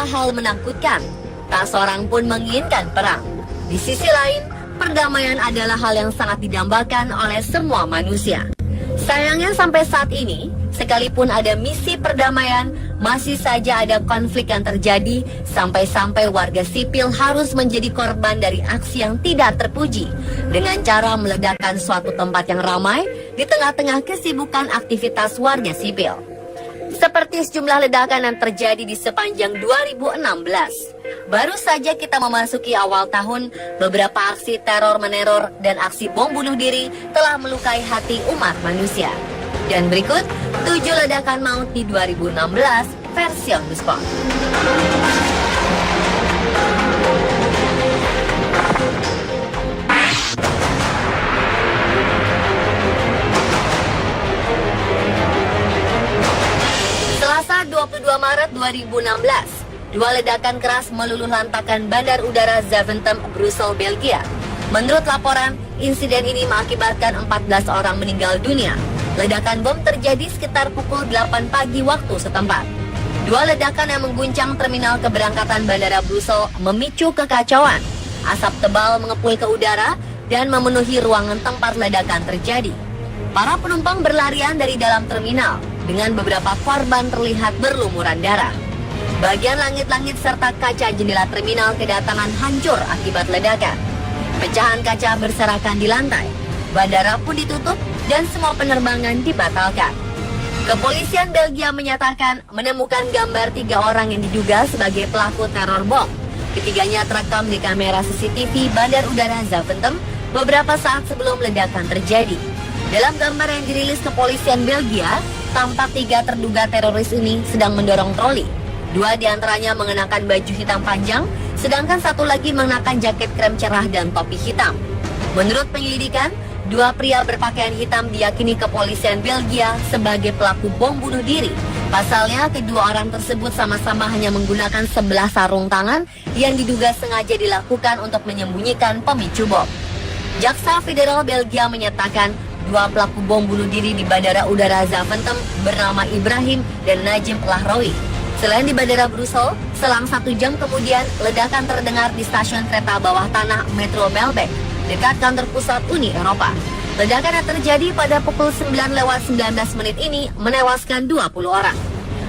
adalah hal menakutkan. Tak seorang pun menginginkan perang. Di sisi lain, perdamaian adalah hal yang sangat didambakan oleh semua manusia. Sayangnya sampai saat ini, sekalipun ada misi perdamaian, masih saja ada konflik yang terjadi sampai-sampai warga sipil harus menjadi korban dari aksi yang tidak terpuji dengan cara meledakkan suatu tempat yang ramai di tengah-tengah kesibukan aktivitas warga sipil. Seperti sejumlah ledakan yang terjadi di sepanjang 2016. Baru saja kita memasuki awal tahun, beberapa aksi teror meneror dan aksi bom bunuh diri telah melukai hati umat manusia. Dan berikut 7 ledakan maut di 2016 versi on the spot. Selasa 22 Maret 2016, 2 ledakan keras meluluh lantakan Bandar Udara Zaventem, Brussel, Belgia. Menurut laporan, insiden ini mengakibatkan 14 orang meninggal dunia. Ledakan bom terjadi sekitar pukul 8 pagi waktu setempat. 2 ledakan yang mengguncang terminal keberangkatan Bandara Brussel memicu kekacauan. Asap tebal mengepul ke udara dan memenuhi ruangan tempat ledakan terjadi. Para penumpang berlarian dari dalam terminal dengan beberapa korban terlihat berlumuran darah. Bagian langit-langit serta kaca jendela terminal kedatangan hancur akibat ledakan. Pecahan kaca berserakan di lantai. Bandara pun ditutup dan semua penerbangan dibatalkan. Kepolisian Belgia menyatakan menemukan gambar 3 orang yang diduga sebagai pelaku teror bom. Ketiganya terekam di kamera CCTV Bandar Udara Zaventem beberapa saat sebelum ledakan terjadi. Dalam gambar yang dirilis kepolisian Belgia, tampak 3 terduga teroris ini sedang mendorong troli. 2 diantaranya mengenakan baju hitam panjang, sedangkan 1 lagi mengenakan jaket krem cerah dan topi hitam. Menurut penyelidikan, 2 pria berpakaian hitam diyakini kepolisian Belgia sebagai pelaku bom bunuh diri. Pasalnya, kedua orang tersebut sama-sama hanya menggunakan 11 sarung tangan yang diduga sengaja dilakukan untuk menyembunyikan pemicu bom. Jaksa Federal Belgia menyatakan 2 pelaku bom bunuh diri di Bandara Udara Zaventem bernama Ibrahim dan Najim Lahraoui. Selain di Bandara Brussel, selang 1 jam kemudian ledakan terdengar di stasiun kereta bawah tanah Metro Melbeek, dekat kantor pusat Uni Eropa. Ledakan yang terjadi pada pukul 9:19 ini menewaskan 20 orang.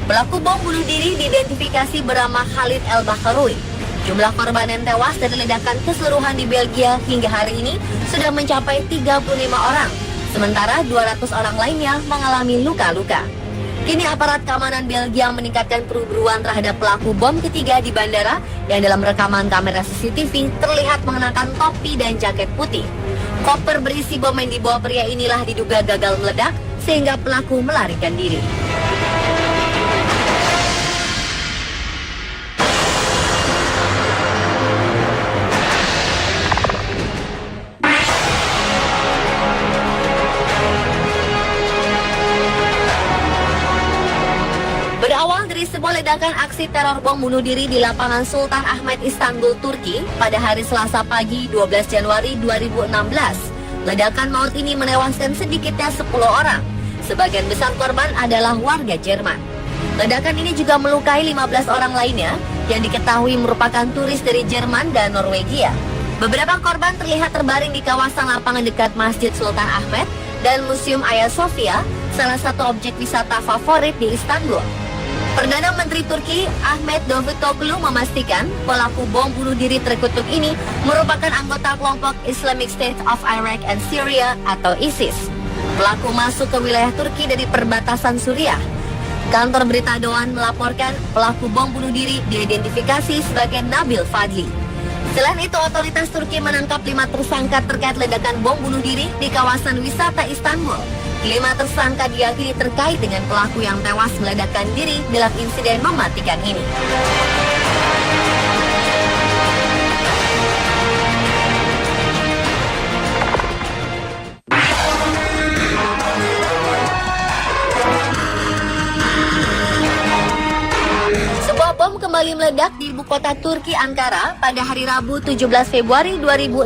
Pelaku bom bunuh diri diidentifikasi bernama Khalid El Bakharoui. Jumlah korban yang tewas dari ledakan keseluruhan di Belgia hingga hari ini sudah mencapai 35 orang. Sementara 200 orang lainnya mengalami luka-luka. Kini aparat keamanan Belgia meningkatkan perburuan terhadap pelaku bom ketiga di bandara yang dalam rekaman kamera CCTV terlihat mengenakan topi dan jaket putih. Koper berisi bom yang dibawa pria inilah diduga gagal meledak sehingga pelaku melarikan diri. Berawal dari sebuah ledakan aksi teror bom bunuh diri di lapangan Sultan Ahmet Istanbul, Turki pada hari Selasa pagi 12 Januari 2016. Ledakan maut ini menewaskan sedikitnya 10 orang. Sebagian besar korban adalah warga Jerman. Ledakan ini juga melukai 15 orang lainnya yang diketahui merupakan turis dari Jerman dan Norwegia. Beberapa korban terlihat terbaring di kawasan lapangan dekat Masjid Sultan Ahmet dan Museum Hagia Sophia, salah satu objek wisata favorit di Istanbul. Perdana Menteri Turki Ahmet Davutoglu memastikan pelaku bom bunuh diri terkutuk ini merupakan anggota kelompok Islamic State of Iraq and Syria atau ISIS. Pelaku masuk ke wilayah Turki dari perbatasan Suriah. Kantor berita Doğan melaporkan pelaku bom bunuh diri diidentifikasi sebagai Nabil Fadli. Selain itu, otoritas Turki menangkap 5 tersangka terkait ledakan bom bunuh diri di kawasan wisata Istanbul. 5 tersangka diyakini terkait dengan pelaku yang tewas meledakkan diri dalam insiden mematikan ini. Sebuah bom kembali meledak di ibu kota Turki, Ankara, pada hari Rabu 17 Februari 2016.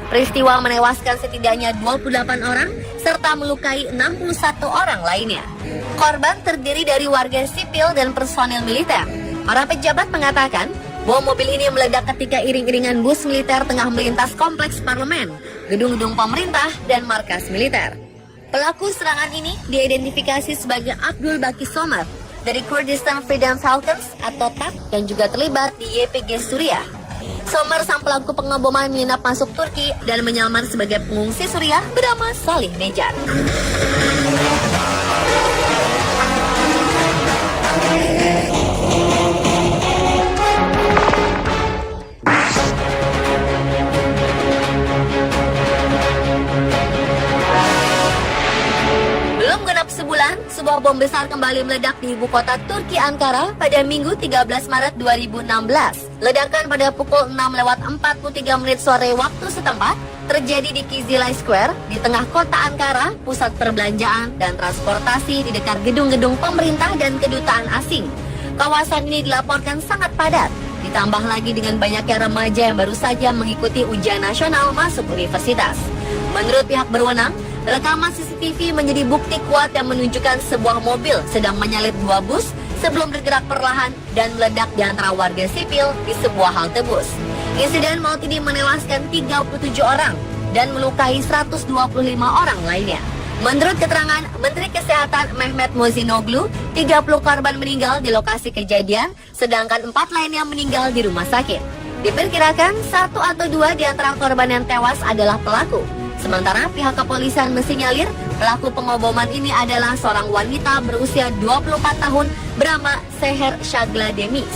Peristiwa menewaskan setidaknya 28 orang serta melukai 61 orang lainnya. Korban terdiri dari warga sipil dan personil militer. Para pejabat mengatakan, bom mobil ini meledak ketika iring-iringan bus militer tengah melintas kompleks parlemen, gedung-gedung pemerintah, dan markas militer. Pelaku serangan ini diidentifikasi sebagai Abdul Baki Somar dari Kurdistan Freedom Falcons atau TAF yang juga terlibat di YPG Suriah. Somar sang pelaku pengeboman menginap masuk Turki dan menyamar sebagai pengungsi Suriah bernama Salih Nejar. Belum genap sebulan, sebuah bom besar kembali meledak di ibu kota Turki Ankara pada Minggu 13 Maret 2016. Ledakan pada pukul 6:43 sore waktu setempat terjadi di Kizilay Square di tengah kota Ankara, pusat perbelanjaan dan transportasi di dekat gedung-gedung pemerintah dan kedutaan asing. Kawasan ini dilaporkan sangat padat, ditambah lagi dengan banyaknya remaja yang baru saja mengikuti ujian nasional masuk universitas. Menurut pihak berwenang, rekaman CCTV menjadi bukti kuat yang menunjukkan sebuah mobil sedang menyalip dua bus sebelum bergerak perlahan dan meledak di antara warga sipil di sebuah halte bus. Insiden maut ini menewaskan 37 orang dan melukai 125 orang lainnya. Menurut keterangan Menteri Kesehatan Mehmet Mozinoglu, 30 korban meninggal di lokasi kejadian, sedangkan 4 lainnya meninggal di rumah sakit. Diperkirakan 1 atau 2 di antara korban yang tewas adalah pelaku. Sementara pihak kepolisian mensinyalir pelaku pengoboman ini adalah seorang wanita berusia 24 tahun bernama Seher Shagla Demis.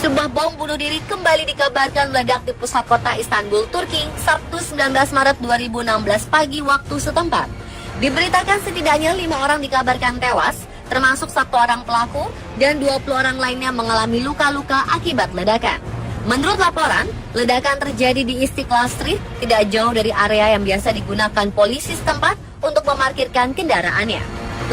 Sebuah bom bunuh diri kembali dikabarkan meledak di pusat kota Istanbul, Turki, Sabtu 19 Maret 2016 pagi waktu setempat. Diberitakan setidaknya 5 orang dikabarkan tewas, termasuk 1 orang pelaku, dan 20 orang lainnya mengalami luka-luka akibat ledakan. Menurut laporan, ledakan terjadi di Istiqlal Street, tidak jauh dari area yang biasa digunakan polisi setempat untuk memarkirkan kendaraannya.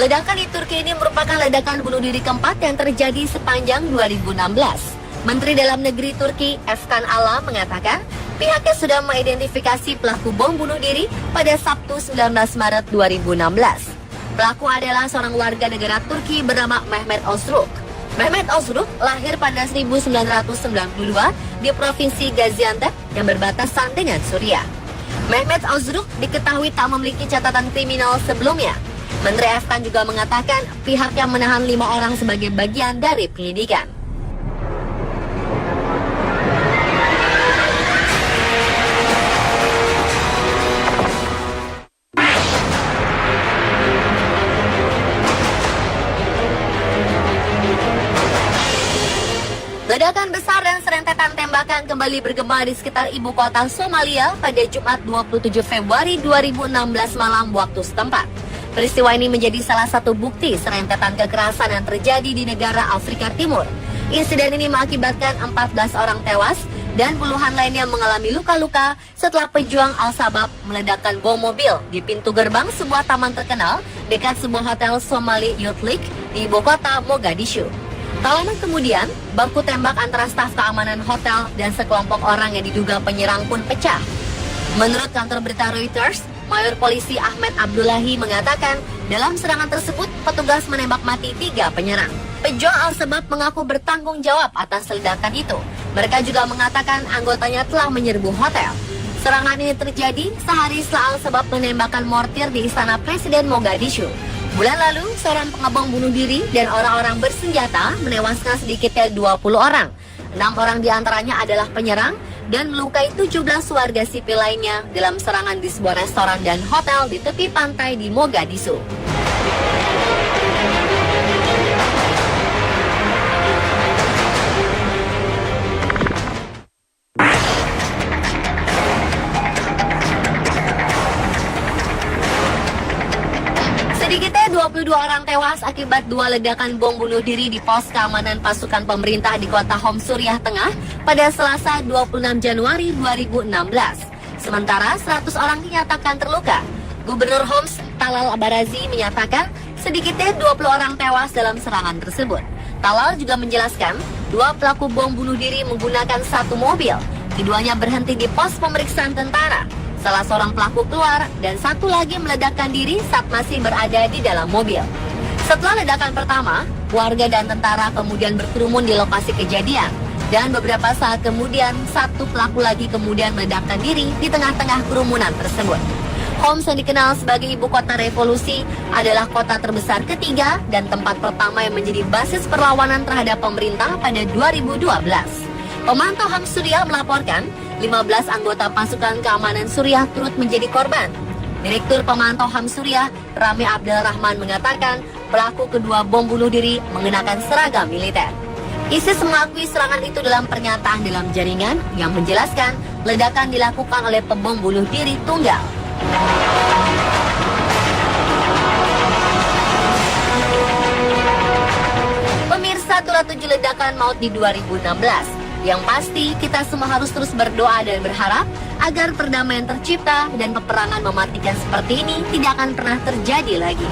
Ledakan di Turki ini merupakan ledakan bunuh diri keempat yang terjadi sepanjang 2016. Menteri Dalam Negeri Turki, Efkan Ala, mengatakan pihaknya sudah mengidentifikasi pelaku bom bunuh diri pada Sabtu 19 Maret 2016. Pelaku adalah seorang warga negara Turki bernama Mehmet Ozruk. Mehmet Ozruk lahir pada 1992 di Provinsi Gaziantep yang berbatasan dengan Suriah. Mehmet Ozruk diketahui tak memiliki catatan kriminal sebelumnya. Menteri Efkan juga mengatakan pihaknya menahan 5 orang sebagai bagian dari penyidikan. Ledakan besar dan serentetan tembakan kembali bergema di sekitar ibu kota Somalia pada Jumat 27 Februari 2016 malam waktu setempat. Peristiwa ini menjadi salah satu bukti serentetan kekerasan yang terjadi di negara Afrika Timur. Insiden ini mengakibatkan 14 orang tewas dan puluhan lainnya mengalami luka-luka setelah pejuang Al-Shabaab meledakkan bom mobil di pintu gerbang sebuah taman terkenal dekat sebuah hotel Somali Youth League di ibu kota Mogadishu. Tak lama kemudian, baku tembak antara staf keamanan hotel dan sekelompok orang yang diduga penyerang pun pecah. Menurut kantor berita Reuters, Mayor Polisi Ahmed Abdullahi mengatakan dalam serangan tersebut petugas menembak mati 3 penyerang. Pejuang Al-Shabaab mengaku bertanggung jawab atas ledakan itu. Mereka juga mengatakan anggotanya telah menyerbu hotel. Serangan ini terjadi sehari setelah Al-Shabaab menembakkan mortir di istana Presiden Mogadishu. Bulan lalu, seorang pengebom bunuh diri dan orang-orang bersenjata menewaskan sedikitnya 20 orang. 6 orang diantaranya adalah penyerang dan melukai 17 warga sipil lainnya dalam serangan di sebuah restoran dan hotel di tepi pantai di Mogadishu. Sedikitnya 22 orang tewas akibat 2 ledakan bom bunuh diri di pos keamanan pasukan pemerintah di kota Homs, Suriah Tengah pada Selasa 26 Januari 2016. Sementara 100 orang dinyatakan terluka. Gubernur Homs, Talal Barazi, menyatakan sedikitnya 20 orang tewas dalam serangan tersebut. Talal juga menjelaskan Dua pelaku bom bunuh diri menggunakan satu mobil. Keduanya berhenti di pos pemeriksaan tentara. Salah seorang pelaku keluar dan satu lagi meledakkan diri saat masih berada di dalam mobil. Setelah ledakan pertama, warga dan tentara kemudian berkerumun di lokasi kejadian. Dan beberapa saat kemudian, satu pelaku lagi kemudian meledakkan diri di tengah-tengah kerumunan tersebut. Homs yang dikenal sebagai ibu kota revolusi adalah kota terbesar ketiga dan tempat pertama yang menjadi basis perlawanan terhadap pemerintah pada 2012. Pemantau HAM Suriah melaporkan 15 anggota pasukan keamanan Suriah turut menjadi korban. Direktur Pemantau HAM Suriah, Rami Abdel Rahman mengatakan pelaku kedua bom bunuh diri mengenakan seragam militer. ISIS mengakui serangan itu dalam pernyataan dalam jaringan yang menjelaskan ledakan dilakukan oleh pembom bunuh diri tunggal. Pemirsa, itulah 7 ledakan maut di 2016. Yang pasti, kita semua harus terus berdoa dan berharap agar perdamaian tercipta dan peperangan mematikan seperti ini tidak akan pernah terjadi lagi.